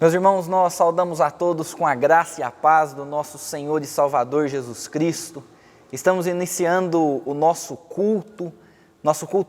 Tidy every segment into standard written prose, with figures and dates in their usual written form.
Meus irmãos, nós saudamos a todos com a graça e a paz do nosso Senhor e Salvador Jesus Cristo. Estamos iniciando o nosso culto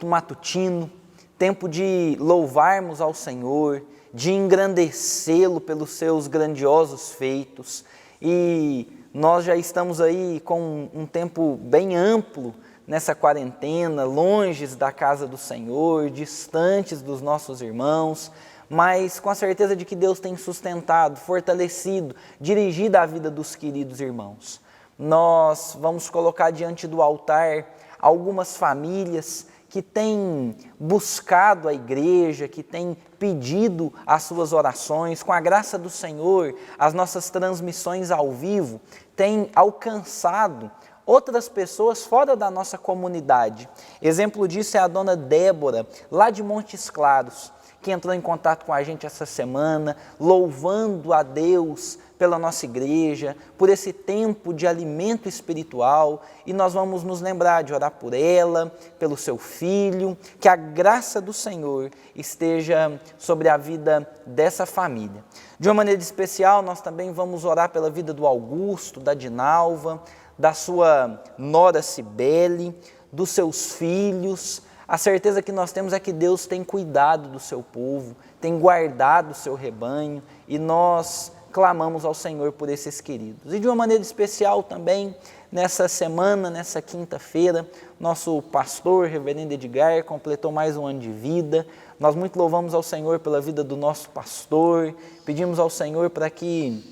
matutino, tempo de louvarmos ao Senhor, de engrandecê-lo pelos seus grandiosos feitos. E nós já estamos aí com um tempo bem amplo nessa quarentena, longe da casa do Senhor, distantes dos nossos irmãos, mas com a certeza de que Deus tem sustentado, fortalecido, dirigido a vida dos queridos irmãos. Nós vamos colocar diante do altar algumas famílias que têm buscado a igreja, que têm pedido as suas orações. Com a graça do Senhor, as nossas transmissões ao vivo têm alcançado outras pessoas fora da nossa comunidade. Exemplo disso é a dona Débora, lá de Montes Claros, que entrou em contato com a gente essa semana, louvando a Deus pela nossa igreja, por esse tempo de alimento espiritual, e nós vamos nos lembrar de orar por ela, pelo seu filho, que a graça do Senhor esteja sobre a vida dessa família. De uma maneira especial, nós também vamos orar pela vida do Augusto, da Dinalva, da sua nora Cibele, dos seus filhos. A certeza que nós temos é que Deus tem cuidado do seu povo, tem guardado o seu rebanho, e nós clamamos ao Senhor por esses queridos. E de uma maneira especial também, nessa semana, nessa quinta-feira, nosso pastor, reverendo Edgar, completou mais um ano de vida. Nós muito louvamos ao Senhor pela vida do nosso pastor, pedimos ao Senhor para que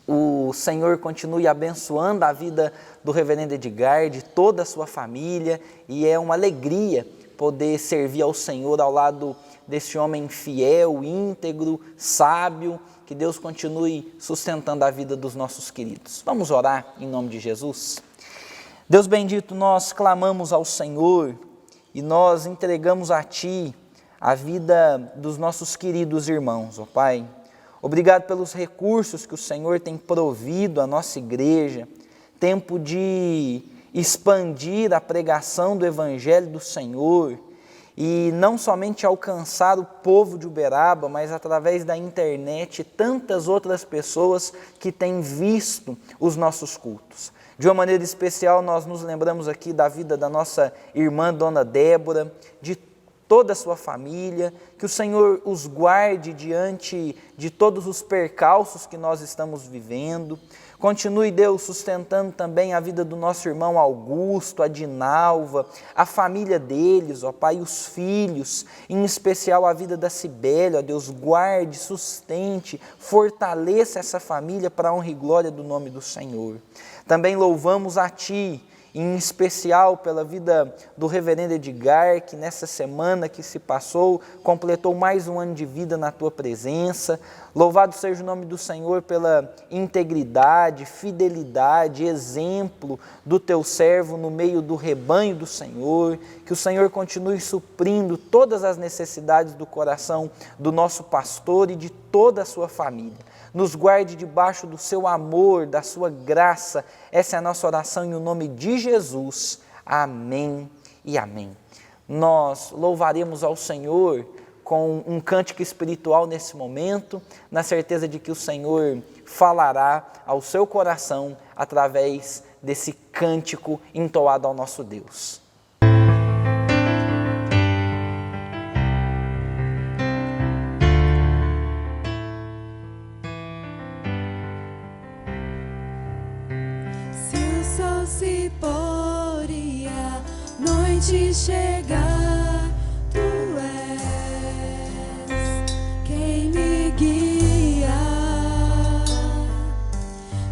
o Senhor continue abençoando a vida do reverendo Edgar, de toda a sua família, e é uma alegria poder servir ao Senhor ao lado desse homem fiel, íntegro, sábio. Que Deus continue sustentando a vida dos nossos queridos. Vamos orar em nome de Jesus? Deus bendito, nós clamamos ao Senhor e nós entregamos a Ti a vida dos nossos queridos irmãos, ó Pai. Obrigado pelos recursos que o Senhor tem provido à nossa igreja, tempo de expandir a pregação do Evangelho do Senhor e não somente alcançar o povo de Uberaba, mas através da internet tantas outras pessoas que têm visto os nossos cultos. De uma maneira especial, nós nos lembramos aqui da vida da nossa irmã Dona Débora, de toda a sua família, que o Senhor os guarde diante de todos os percalços que nós estamos vivendo. Continue, Deus, sustentando também a vida do nosso irmão Augusto, a Dinalva, a família deles, ó Pai, os filhos, em especial a vida da Cibele, ó Deus, guarde, sustente, fortaleça essa família para a honra e glória do nome do Senhor. Também louvamos a Ti, em especial pela vida do reverendo Edgar, que nessa semana que se passou, completou mais um ano de vida na Tua presença. Louvado seja o nome do Senhor pela integridade, fidelidade, exemplo do Teu servo no meio do rebanho do Senhor. Que o Senhor continue suprindo todas as necessidades do coração do nosso pastor e de toda a sua família. Nos guarde debaixo do seu amor, da sua graça. Essa é a nossa oração em nome de Jesus. Amém e amém. Nós louvaremos ao Senhor com um cântico espiritual nesse momento, na certeza de que o Senhor falará ao seu coração através desse cântico entoado ao nosso Deus. Se pôr e a noite chegar, Tu és quem me guia.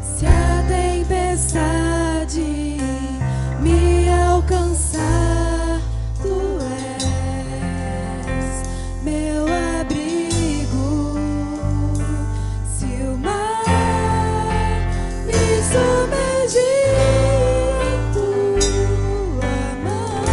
Se a tempestade me alcançar, Tu és meu abrigo. Se o mar me submergir, Tua mão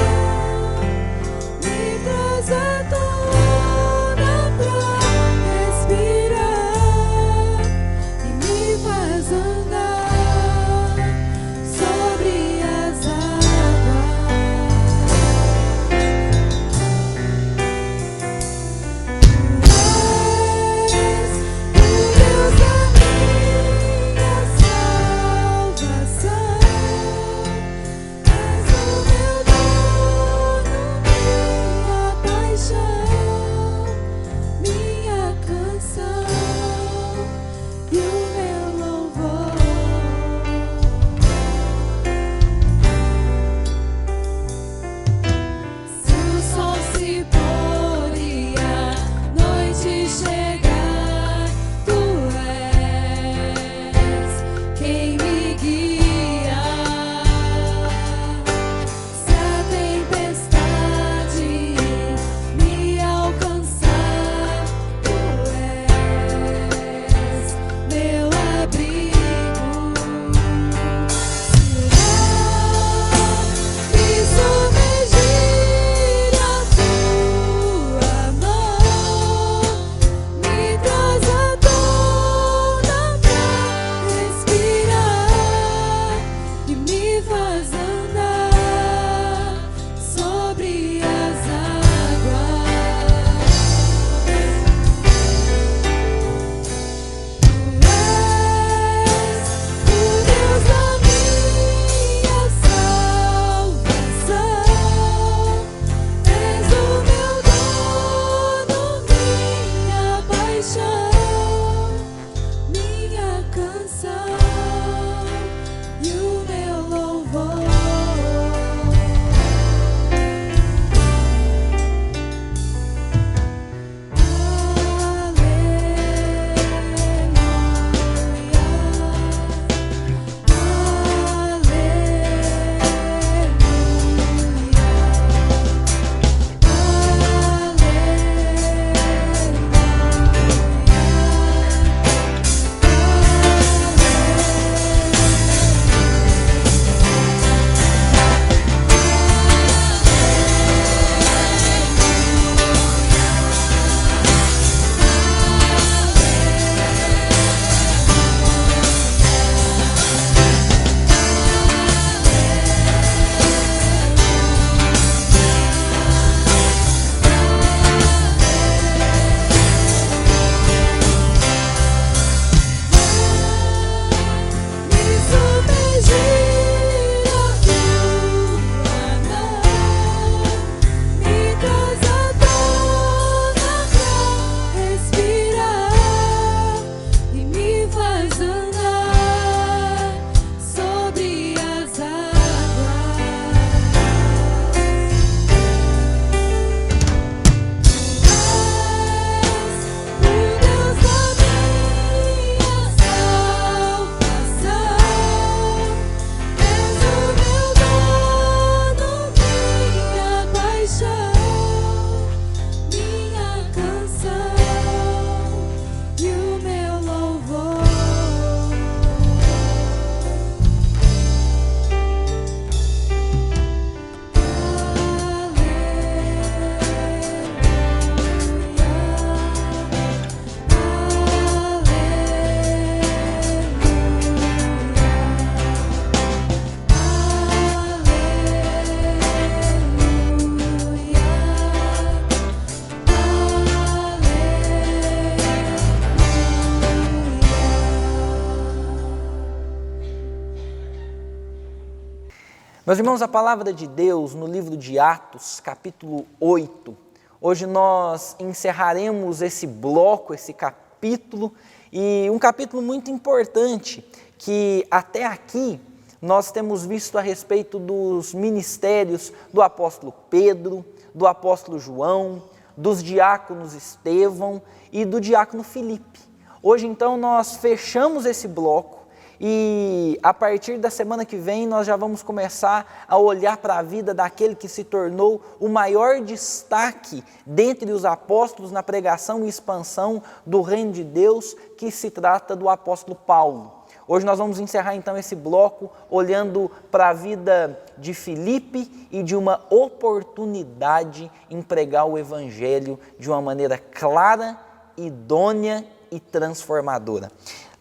Meus irmãos, a palavra de Deus no livro de Atos, capítulo 8, hoje nós encerraremos esse bloco, esse capítulo, e um capítulo muito importante, que até aqui nós temos visto a respeito dos ministérios do apóstolo Pedro, do apóstolo João, dos diáconos Estevão e do diácono Filipe. Hoje então nós fechamos esse bloco, e a partir da semana que vem nós já vamos começar a olhar para a vida daquele que se tornou o maior destaque dentre os apóstolos na pregação e expansão do reino de Deus, que se trata do apóstolo Paulo. Hoje nós vamos encerrar então esse bloco olhando para a vida de Filipe e de uma oportunidade em pregar o evangelho de uma maneira clara, idônea e transformadora.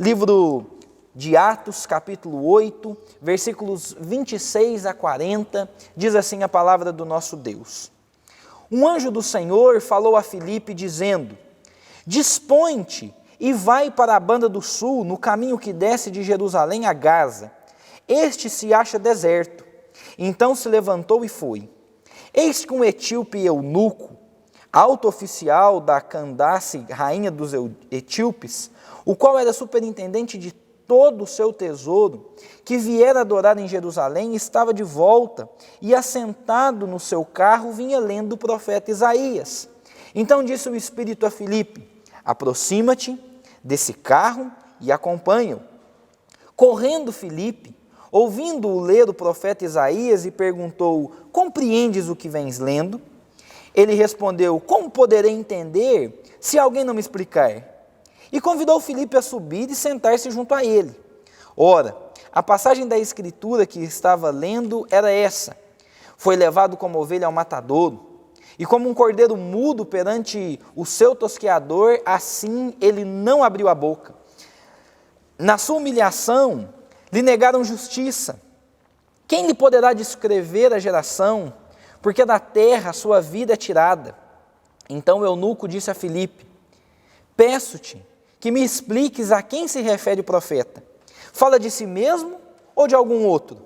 Livro de Atos, capítulo 8, versículos 26 a 40, diz assim a palavra do nosso Deus. Um anjo do Senhor falou a Filipe, dizendo: Dispõe-te e vai para a banda do sul, no caminho que desce de Jerusalém a Gaza. Este se acha deserto. Então se levantou e foi. Eis que um etíope eunuco, alto oficial da Candace, rainha dos etíopes, o qual era superintendente de todo o seu tesouro, que viera adorar em Jerusalém, estava de volta, e assentado no seu carro vinha lendo o profeta Isaías. Então disse o Espírito a Filipe: Aproxima-te desse carro e acompanha-o. Correndo Filipe, ouvindo-o ler o profeta Isaías, e perguntou: Compreendes o que vens lendo? Ele respondeu: Como poderei entender se alguém não me explicar? E convidou Filipe a subir e sentar-se junto a ele. Ora, a passagem da Escritura que estava lendo era essa: Foi levado como ovelha ao matadouro, e como um cordeiro mudo perante o seu tosqueador, assim ele não abriu a boca. Na sua humilhação, lhe negaram justiça. Quem lhe poderá descrever a geração? Porque da terra a sua vida é tirada. Então o eunuco disse a Filipe: Peço-te que me expliques a quem se refere o profeta. Fala de si mesmo ou de algum outro?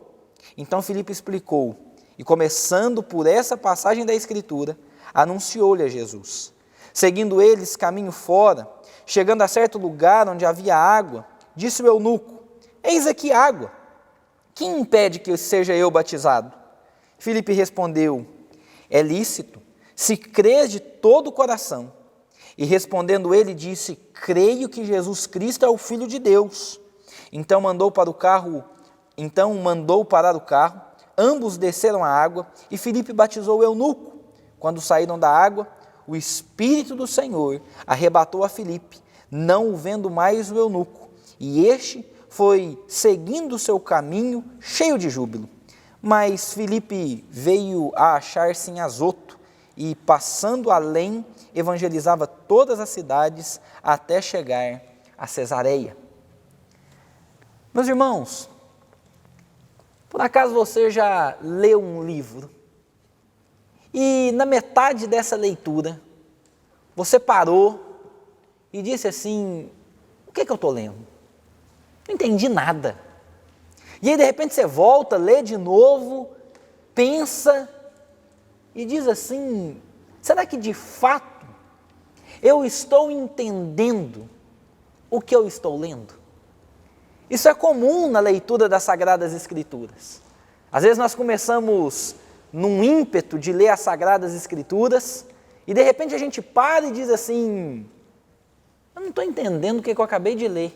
Então Filipe explicou, e começando por essa passagem da Escritura, anunciou-lhe a Jesus. Seguindo eles caminho fora, chegando a certo lugar onde havia água, disse o eunuco: Eis aqui água. Quem impede que seja eu batizado? Filipe respondeu: É lícito, se crês de todo o coração. E respondendo ele, disse: Creio que Jesus Cristo é o Filho de Deus. Então mandou parar o carro, ambos desceram a água, e Filipe batizou o eunuco. Quando saíram da água, o Espírito do Senhor arrebatou a Filipe, não o vendo mais o eunuco, e este foi seguindo o seu caminho, cheio de júbilo. Mas Filipe veio a achar-se em Azoto, e passando além, evangelizava todas as cidades até chegar a Cesareia. Meus irmãos, por acaso você já leu um livro e na metade dessa leitura você parou e disse assim: o que é que eu estou lendo? Não entendi nada. E aí de repente você volta, lê de novo, pensa e diz assim: será que de fato eu estou entendendo o que eu estou lendo? Isso é comum na leitura das Sagradas Escrituras. Às vezes nós começamos num ímpeto de ler as Sagradas Escrituras e de repente a gente para e diz assim: eu não estou entendendo o que eu acabei de ler.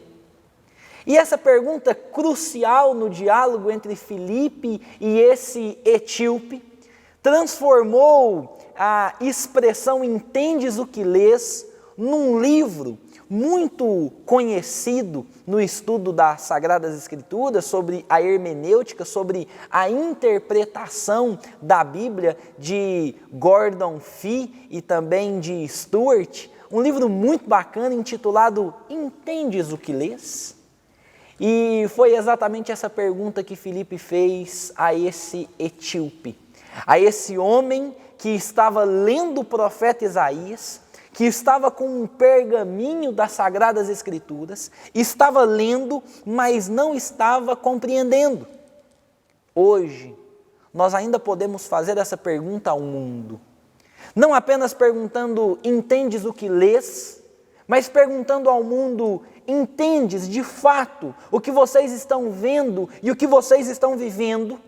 E essa pergunta crucial no diálogo entre Filipe e esse etíope transformou a expressão "entendes o que lês" num livro muito conhecido no estudo das Sagradas Escrituras, sobre a hermenêutica, sobre a interpretação da Bíblia, de Gordon Fee e também de Stuart, um livro muito bacana intitulado "Entendes o que lês?". E foi exatamente essa pergunta que Filipe fez a esse etíope, a esse homem que estava lendo o profeta Isaías, que estava com um pergaminho das Sagradas Escrituras, estava lendo, mas não estava compreendendo. Hoje, nós ainda podemos fazer essa pergunta ao mundo. Não apenas perguntando, entendes o que lês? Mas perguntando ao mundo, entendes de fato o que vocês estão vendo e o que vocês estão vivendo?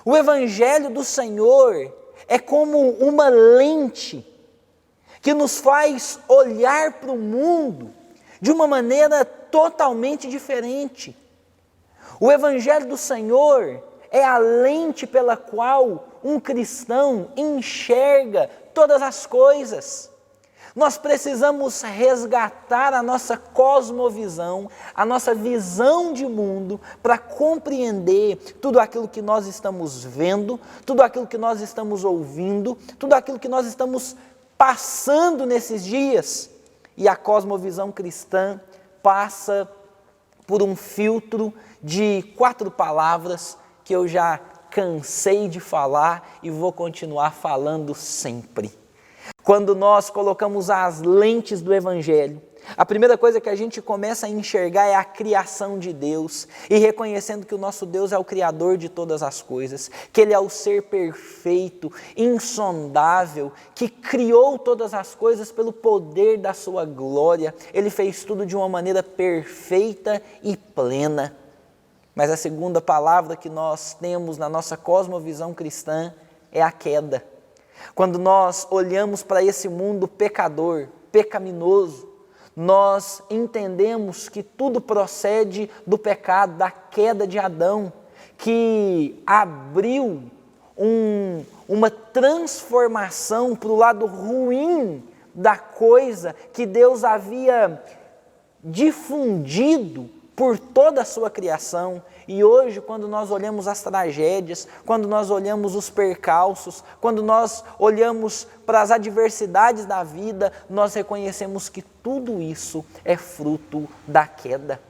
O Evangelho do Senhor é como uma lente que nos faz olhar para o mundo de uma maneira totalmente diferente. O Evangelho do Senhor é a lente pela qual um cristão enxerga todas as coisas. Nós precisamos resgatar a nossa cosmovisão, a nossa visão de mundo, para compreender tudo aquilo que nós estamos vendo, tudo aquilo que nós estamos ouvindo, tudo aquilo que nós estamos passando nesses dias. E a cosmovisão cristã passa por um filtro de 4 palavras que eu já cansei de falar e vou continuar falando sempre. Quando nós colocamos as lentes do Evangelho, a primeira coisa que a gente começa a enxergar é a criação de Deus, e reconhecendo que o nosso Deus é o Criador de todas as coisas, que Ele é o ser perfeito, insondável, que criou todas as coisas pelo poder da sua glória. Ele fez tudo de uma maneira perfeita e plena. Mas a segunda palavra que nós temos na nossa cosmovisão cristã é a queda. Quando nós olhamos para esse mundo pecador, pecaminoso, nós entendemos que tudo procede do pecado, da queda de Adão, que abriu uma transformação para o lado ruim da coisa que Deus havia difundido por toda a sua criação. E hoje, quando nós olhamos as tragédias, quando nós olhamos os percalços, quando nós olhamos para as adversidades da vida, nós reconhecemos que tudo isso é fruto da queda.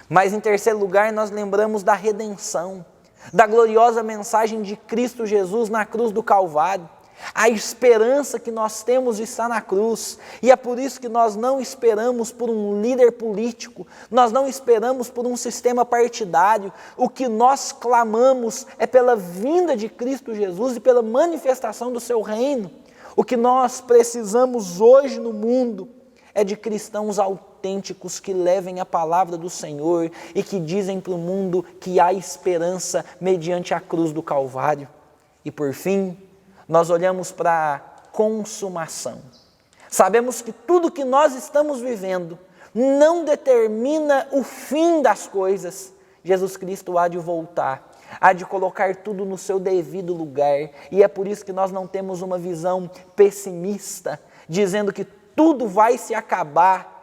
Mas em terceiro lugar, nós lembramos da redenção, da gloriosa mensagem de Cristo Jesus na cruz do Calvário. A esperança que nós temos está na cruz, e é por isso que nós não esperamos por um líder político, nós não esperamos por um sistema partidário. O que nós clamamos é pela vinda de Cristo Jesus e pela manifestação do seu reino. O que nós precisamos hoje no mundo é de cristãos autênticos que levem a palavra do Senhor e que dizem para o mundo que há esperança mediante a cruz do Calvário. E por fim, nós olhamos para a consumação. Sabemos que tudo que nós estamos vivendo não determina o fim das coisas. Jesus Cristo há de voltar, há de colocar tudo no seu devido lugar. E é por isso que nós não temos uma visão pessimista, dizendo que tudo vai se acabar.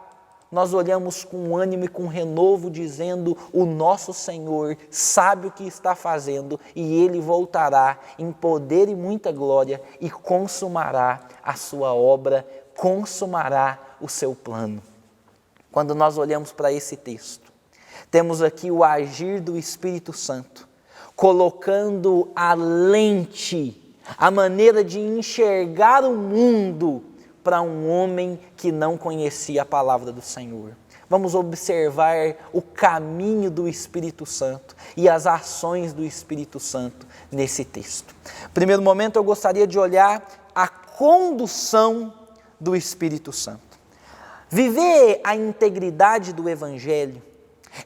Nós olhamos com ânimo e com renovo, dizendo: o nosso Senhor sabe o que está fazendo e Ele voltará em poder e muita glória e consumará a sua obra, consumará o seu plano. Quando nós olhamos para esse texto, temos aqui o agir do Espírito Santo, colocando a lente, a maneira de enxergar o mundo para um homem que não conhecia a palavra do Senhor. Vamos observar o caminho do Espírito Santo e as ações do Espírito Santo nesse texto. Primeiro momento, eu gostaria de olhar a condução do Espírito Santo. Viver a integridade do Evangelho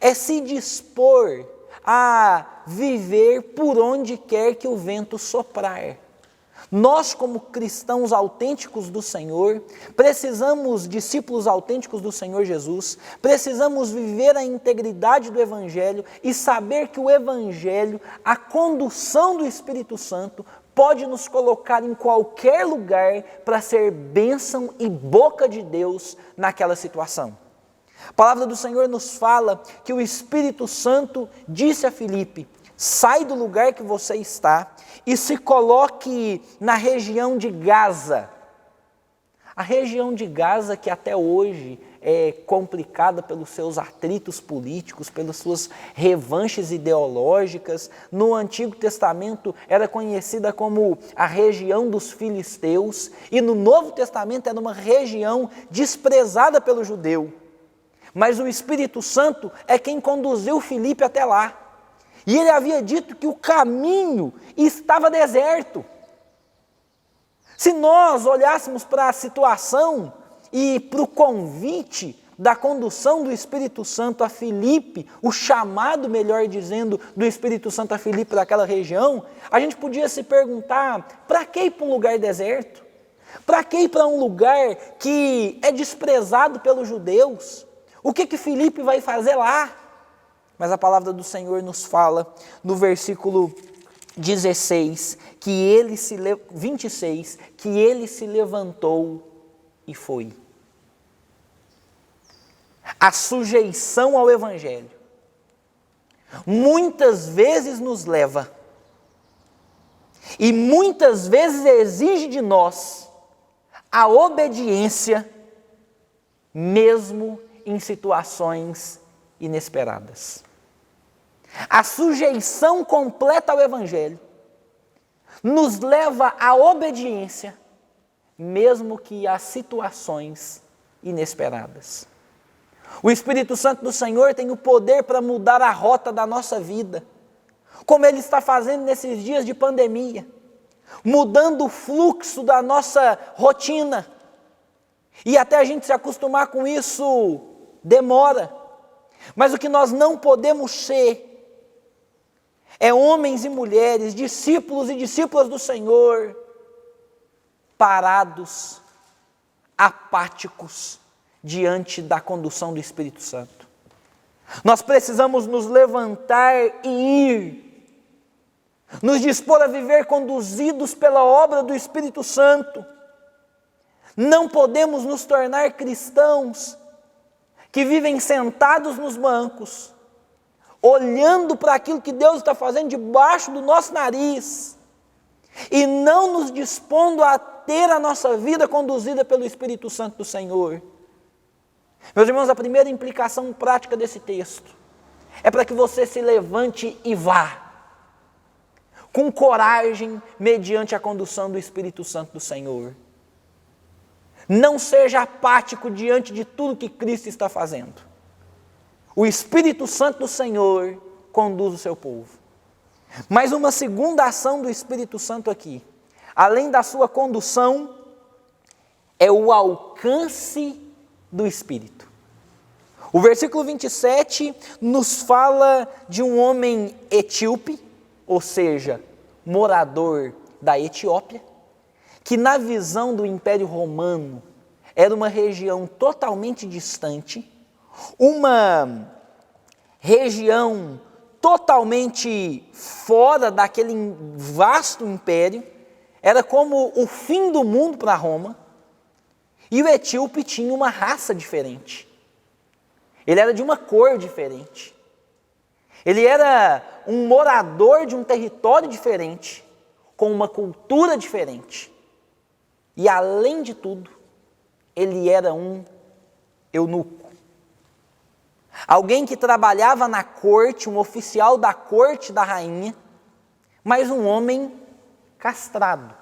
é se dispor a viver por onde quer que o vento soprar. Nós, como cristãos autênticos do Senhor, precisamos, discípulos autênticos do Senhor Jesus, precisamos viver a integridade do Evangelho e saber que o Evangelho, a condução do Espírito Santo, pode nos colocar em qualquer lugar para ser bênção e boca de Deus naquela situação. A palavra do Senhor nos fala que o Espírito Santo disse a Filipe: sai do lugar que você está e se coloque na região de Gaza. A região de Gaza, que até hoje é complicada pelos seus atritos políticos, pelas suas revanches ideológicas, no Antigo Testamento era conhecida como a região dos filisteus, e no Novo Testamento era uma região desprezada pelo judeu. Mas o Espírito Santo é quem conduziu Filipe até lá. E ele havia dito que o caminho estava deserto. Se nós olhássemos para a situação e para o convite da condução do Espírito Santo a Filipe, o chamado, melhor dizendo, do Espírito Santo a Filipe daquela região, a gente podia se perguntar, para que ir para um lugar deserto? Para que ir para um lugar que é desprezado pelos judeus? O que Filipe vai fazer lá? Mas a palavra do Senhor nos fala no versículo 26, 26, que ele se levantou e foi. A sujeição ao Evangelho muitas vezes nos leva e muitas vezes exige de nós a obediência, mesmo em situações inesperadas. A sujeição completa ao Evangelho nos leva à obediência, mesmo que a situações inesperadas. O Espírito Santo do Senhor tem o poder para mudar a rota da nossa vida, como Ele está fazendo nesses dias de pandemia, mudando o fluxo da nossa rotina. E até a gente se acostumar com isso demora. Mas o que nós não podemos ser é homens e mulheres, discípulos e discípulas do Senhor, parados, apáticos, diante da condução do Espírito Santo. Nós precisamos nos levantar e ir, nos dispor a viver conduzidos pela obra do Espírito Santo. Não podemos nos tornar cristãos que vivem sentados nos bancos, olhando para aquilo que Deus está fazendo debaixo do nosso nariz, e não nos dispondo a ter a nossa vida conduzida pelo Espírito Santo do Senhor. Meus irmãos, a primeira implicação prática desse texto é para que você se levante e vá, com coragem, mediante a condução do Espírito Santo do Senhor. Não seja apático diante de tudo que Cristo está fazendo. O Espírito Santo do Senhor conduz o seu povo. Mas uma segunda ação do Espírito Santo aqui, além da sua condução, é o alcance do Espírito. O versículo 27 nos fala de um homem etíope, ou seja, morador da Etiópia, que na visão do Império Romano era uma região totalmente distante, uma região totalmente fora daquele vasto império, era como o fim do mundo para Roma, e o etíope tinha uma raça diferente, ele era de uma cor diferente, ele era um morador de um território diferente, com uma cultura diferente, e além de tudo, ele era um eunuco. Alguém que trabalhava na corte, um oficial da corte da rainha, mas um homem castrado.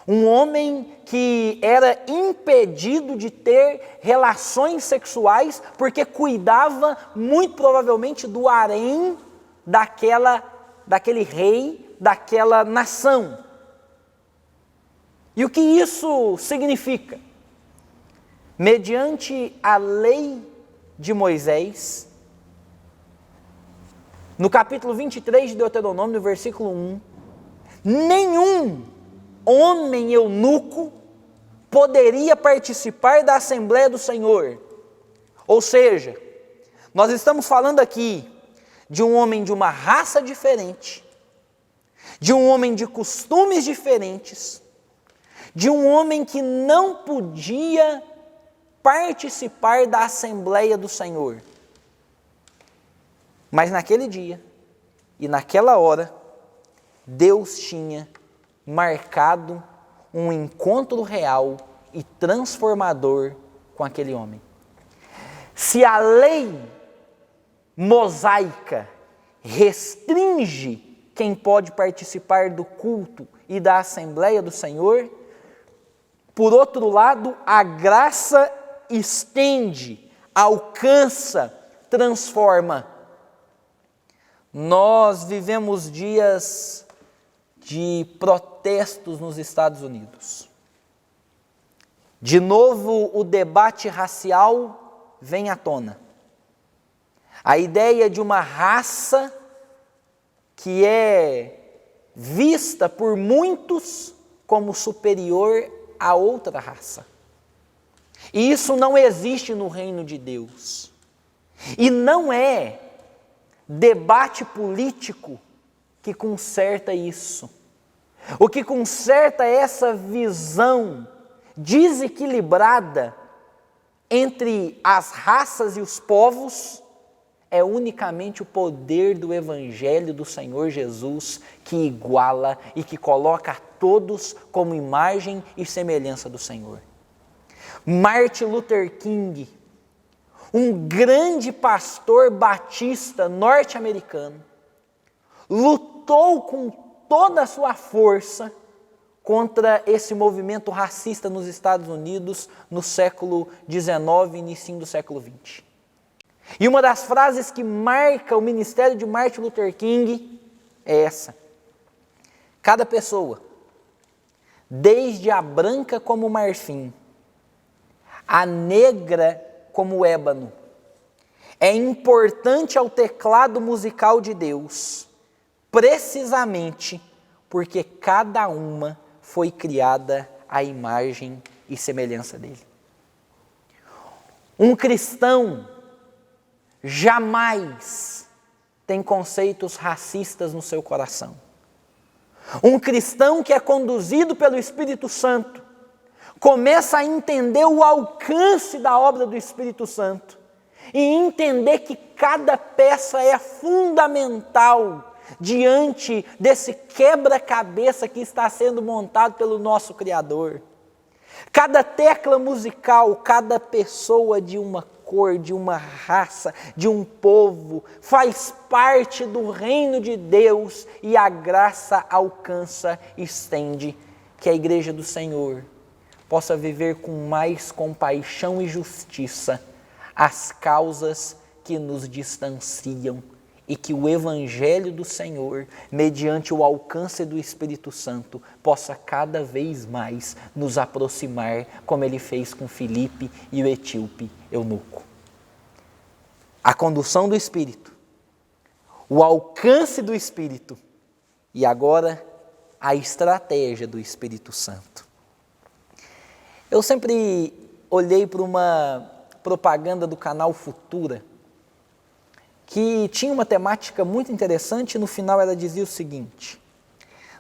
Um homem que era impedido de ter relações sexuais, porque cuidava muito provavelmente do harém daquele rei, daquela nação. E o que isso significa? Mediante a lei de Moisés, no capítulo 23 de Deuteronômio, no versículo 1, nenhum homem eunuco poderia participar da Assembleia do Senhor. Ou seja, nós estamos falando aqui de um homem de uma raça diferente, de um homem de costumes diferentes, de um homem que não podia participar da Assembleia do Senhor. Mas naquele dia e naquela hora, Deus tinha marcado um encontro real e transformador com aquele homem. Se a lei mosaica restringe quem pode participar do culto e da Assembleia do Senhor, por outro lado, a graça estende, alcança, transforma. Nós vivemos dias de protestos nos Estados Unidos. De novo, o debate racial vem à tona. A ideia de uma raça que é vista por muitos como superior a outra raça. E isso não existe no reino de Deus. E não é debate político que conserta isso. O que conserta essa visão desequilibrada entre as raças e os povos é unicamente o poder do Evangelho do Senhor Jesus, que iguala e que coloca a todos como imagem e semelhança do Senhor. Martin Luther King, um grande pastor batista norte-americano, lutou com toda a sua força contra esse movimento racista nos Estados Unidos no século XIX e início do século XX. E uma das frases que marca o ministério de Martin Luther King é essa: cada pessoa, desde a branca como o marfim, a negra como o ébano, é importante ao teclado musical de Deus, precisamente porque cada uma foi criada à imagem e semelhança dele. Um cristão jamais tem conceitos racistas no seu coração. Um cristão que é conduzido pelo Espírito Santo começa a entender o alcance da obra do Espírito Santo e entender que cada peça é fundamental diante desse quebra-cabeça que está sendo montado pelo nosso Criador. Cada tecla musical, cada pessoa de uma cor, de uma raça, de um povo, faz parte do reino de Deus e a graça alcança e estende. Que a igreja do Senhor possa viver com mais compaixão e justiça as causas que nos distanciam e que o Evangelho do Senhor, mediante o alcance do Espírito Santo, possa cada vez mais nos aproximar, como ele fez com Filipe e o etíope eunuco. A condução do Espírito, o alcance do Espírito e agora a estratégia do Espírito Santo. Eu sempre olhei para uma propaganda do canal Futura, que tinha uma temática muito interessante e no final ela dizia o seguinte: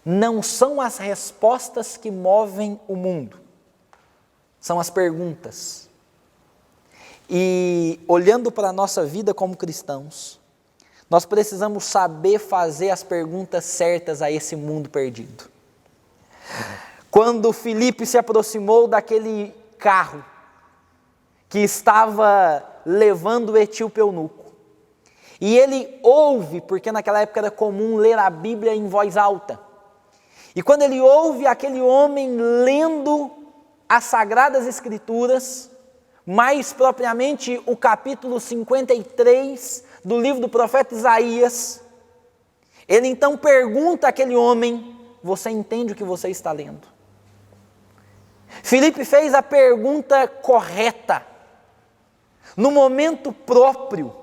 não são as respostas que movem o mundo, são as perguntas. E olhando para a nossa vida como cristãos, nós precisamos saber fazer as perguntas certas a esse mundo perdido. Quando Filipe se aproximou daquele carro que estava levando o etíope eunuco, e ele ouve, porque naquela época era comum ler a Bíblia em voz alta. E quando ele ouve aquele homem lendo as Sagradas Escrituras, mais propriamente o capítulo 53 do livro do profeta Isaías, ele então pergunta àquele homem: você entende o que você está lendo? Filipe fez a pergunta correta, no momento próprio.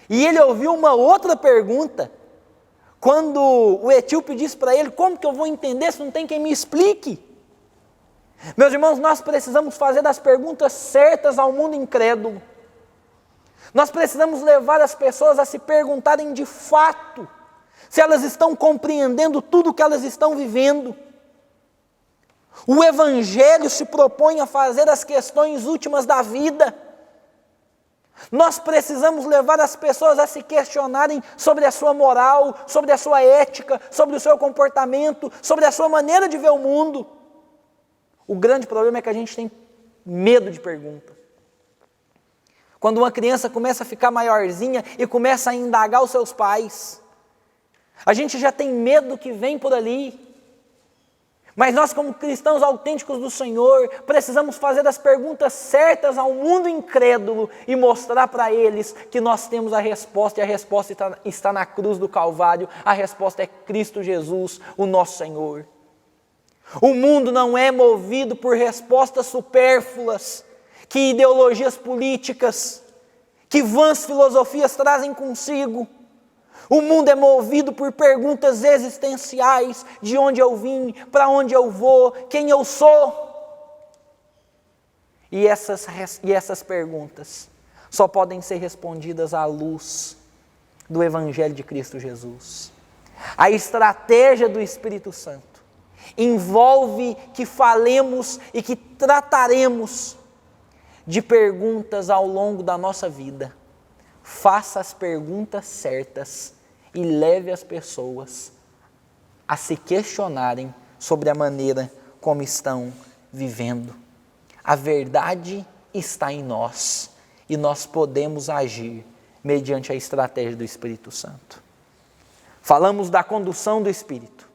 E ele ouviu uma outra pergunta, quando o etíope disse para ele: como que eu vou entender se não tem quem me explique? Meus irmãos, nós precisamos fazer das perguntas certas ao mundo incrédulo. Nós precisamos levar as pessoas a se perguntarem de fato se elas estão compreendendo tudo o que elas estão vivendo. O Evangelho se propõe a fazer as questões últimas da vida. Nós precisamos levar as pessoas a se questionarem sobre a sua moral, sobre a sua ética, sobre o seu comportamento, sobre a sua maneira de ver o mundo. O grande problema é que a gente tem medo de pergunta. Quando uma criança começa a ficar maiorzinha e começa a indagar os seus pais, a gente já tem medo do que vem por ali. Mas nós, como cristãos autênticos do Senhor, precisamos fazer as perguntas certas ao mundo incrédulo e mostrar para eles que nós temos a resposta, e a resposta está na cruz do Calvário. A resposta é Cristo Jesus, o nosso Senhor. O mundo não é movido por respostas supérfluas, que ideologias políticas, que vãs filosofias trazem consigo. O mundo é movido por perguntas existenciais: de onde eu vim, para onde eu vou, quem eu sou. E essas perguntas só podem ser respondidas à luz do Evangelho de Cristo Jesus. A estratégia do Espírito Santo envolve que falemos e que trataremos de perguntas ao longo da nossa vida. Faça as perguntas certas e leve as pessoas a se questionarem sobre a maneira como estão vivendo. A verdade está em nós e nós podemos agir mediante a estratégia do Espírito Santo. Falamos da condução do Espírito,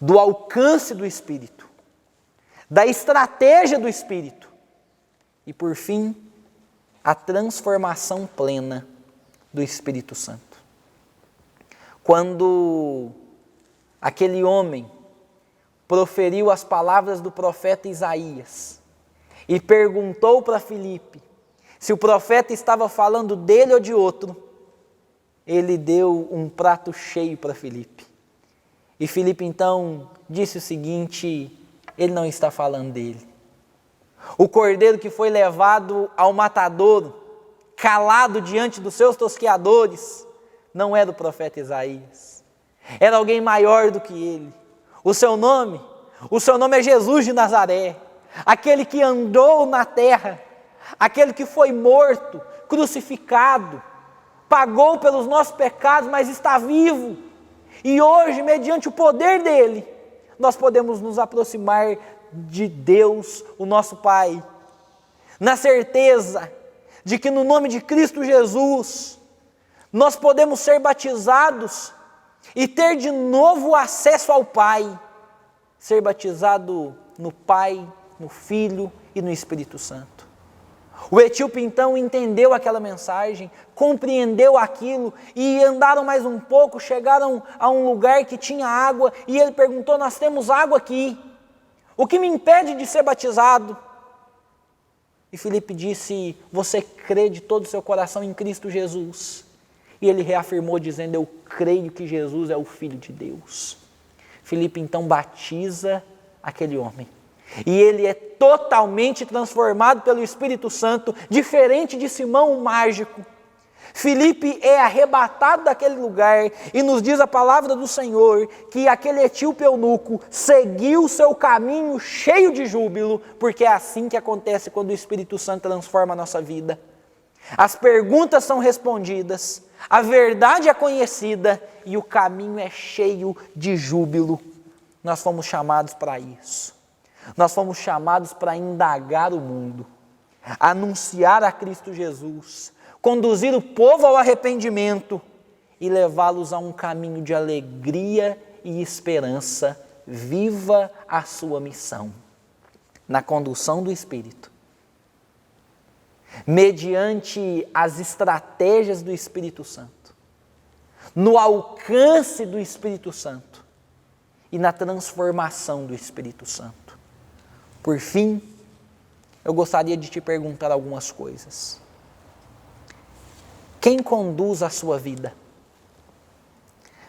do alcance do Espírito, da estratégia do Espírito e, por fim, a transformação plena do Espírito Santo. Quando aquele homem proferiu as palavras do profeta Isaías e perguntou para Filipe se o profeta estava falando dele ou de outro, ele deu um prato cheio para Filipe. E Filipe então disse o seguinte: ele não está falando dele. O cordeiro que foi levado ao matadouro, calado diante dos seus tosqueadores, não era o profeta Isaías. Era alguém maior do que ele. O seu nome é Jesus de Nazaré, aquele que andou na terra, aquele que foi morto, crucificado, pagou pelos nossos pecados, mas está vivo. E hoje, mediante o poder dele, nós podemos nos aproximar de Deus, o nosso Pai, na certeza de que no nome de Cristo Jesus, nós podemos ser batizados e ter de novo acesso ao Pai, ser batizado no Pai, no Filho e no Espírito Santo. O etíope então entendeu aquela mensagem, compreendeu aquilo e andaram mais um pouco, chegaram a um lugar que tinha água e ele perguntou: nós temos água aqui, o que me impede de ser batizado? E Filipe disse: você crê de todo o seu coração em Cristo Jesus? E ele reafirmou dizendo: eu creio que Jesus é o Filho de Deus. Filipe então batiza aquele homem. E ele é totalmente transformado pelo Espírito Santo, diferente de Simão o mágico. Filipe é arrebatado daquele lugar e nos diz a palavra do Senhor que aquele etíope eunuco seguiu o seu caminho cheio de júbilo, porque é assim que acontece quando o Espírito Santo transforma a nossa vida. As perguntas são respondidas, a verdade é conhecida e o caminho é cheio de júbilo. Nós fomos chamados para isso. Nós fomos chamados para indagar o mundo, anunciar a Cristo Jesus, conduzir o povo ao arrependimento e levá-los a um caminho de alegria e esperança. Viva a sua missão na condução do Espírito, mediante as estratégias do Espírito Santo, no alcance do Espírito Santo e na transformação do Espírito Santo. Por fim, eu gostaria de te perguntar algumas coisas. Quem conduz a sua vida?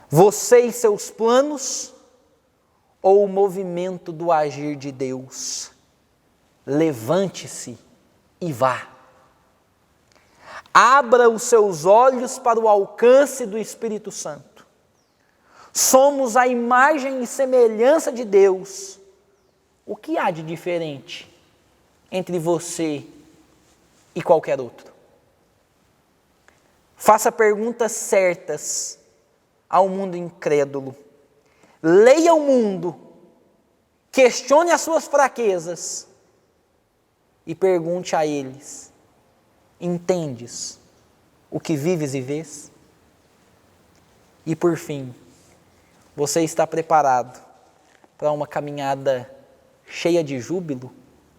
Você e seus planos ou o movimento do agir de Deus? Levante-se e vá. Abra os seus olhos para o alcance do Espírito Santo. Somos a imagem e semelhança de Deus. O que há de diferente entre você e qualquer outro? Faça perguntas certas ao mundo incrédulo. Leia o mundo, questione as suas fraquezas e pergunte a eles: entendes o que vives e vês? E por fim, você está preparado para uma caminhada cheia de júbilo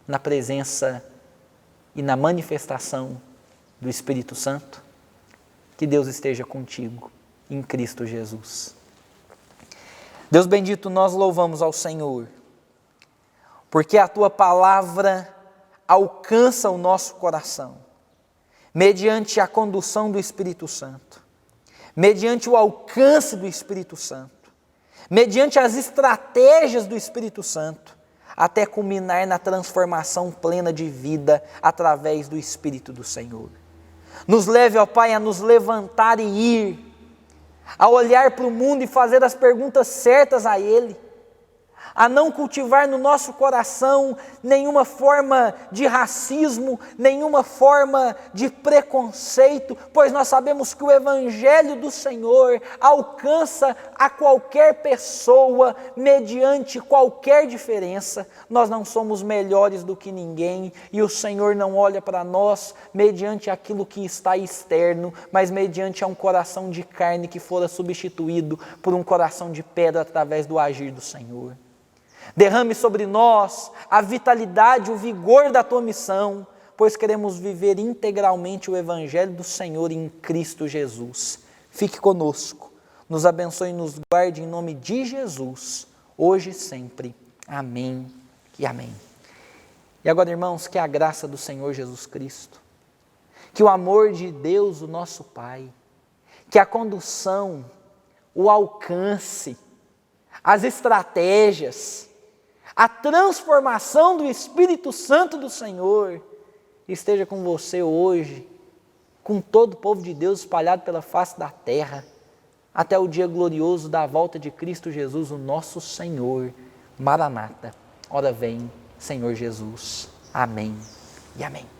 na presença e na manifestação do Espírito Santo. Que Deus esteja contigo em Cristo Jesus. Deus bendito, nós louvamos ao Senhor, porque a Tua palavra alcança o nosso coração, mediante a condução do Espírito Santo, mediante o alcance do Espírito Santo, mediante as estratégias do Espírito Santo, até culminar na transformação plena de vida através do Espírito do Senhor. Nos leve, ó Pai, a nos levantar e ir, a olhar para o mundo e fazer as perguntas certas a Ele, a não cultivar no nosso coração nenhuma forma de racismo, nenhuma forma de preconceito, pois nós sabemos que o Evangelho do Senhor alcança a qualquer pessoa, mediante qualquer diferença. Nós não somos melhores do que ninguém, e o Senhor não olha para nós mediante aquilo que está externo, mas mediante um coração de carne que fora substituído por um coração de pedra através do agir do Senhor. Derrame sobre nós a vitalidade, o vigor da Tua missão, pois queremos viver integralmente o Evangelho do Senhor em Cristo Jesus. Fique conosco, nos abençoe e nos guarde em nome de Jesus, hoje e sempre. Amém e amém. E agora, irmãos, que a graça do Senhor Jesus Cristo, que o amor de Deus, o nosso Pai, que a condução, o alcance, as estratégias, a transformação do Espírito Santo do Senhor esteja com você hoje, com todo o povo de Deus espalhado pela face da terra, até o dia glorioso da volta de Cristo Jesus, o nosso Senhor. Maranata, ora vem, Senhor Jesus. Amém e amém.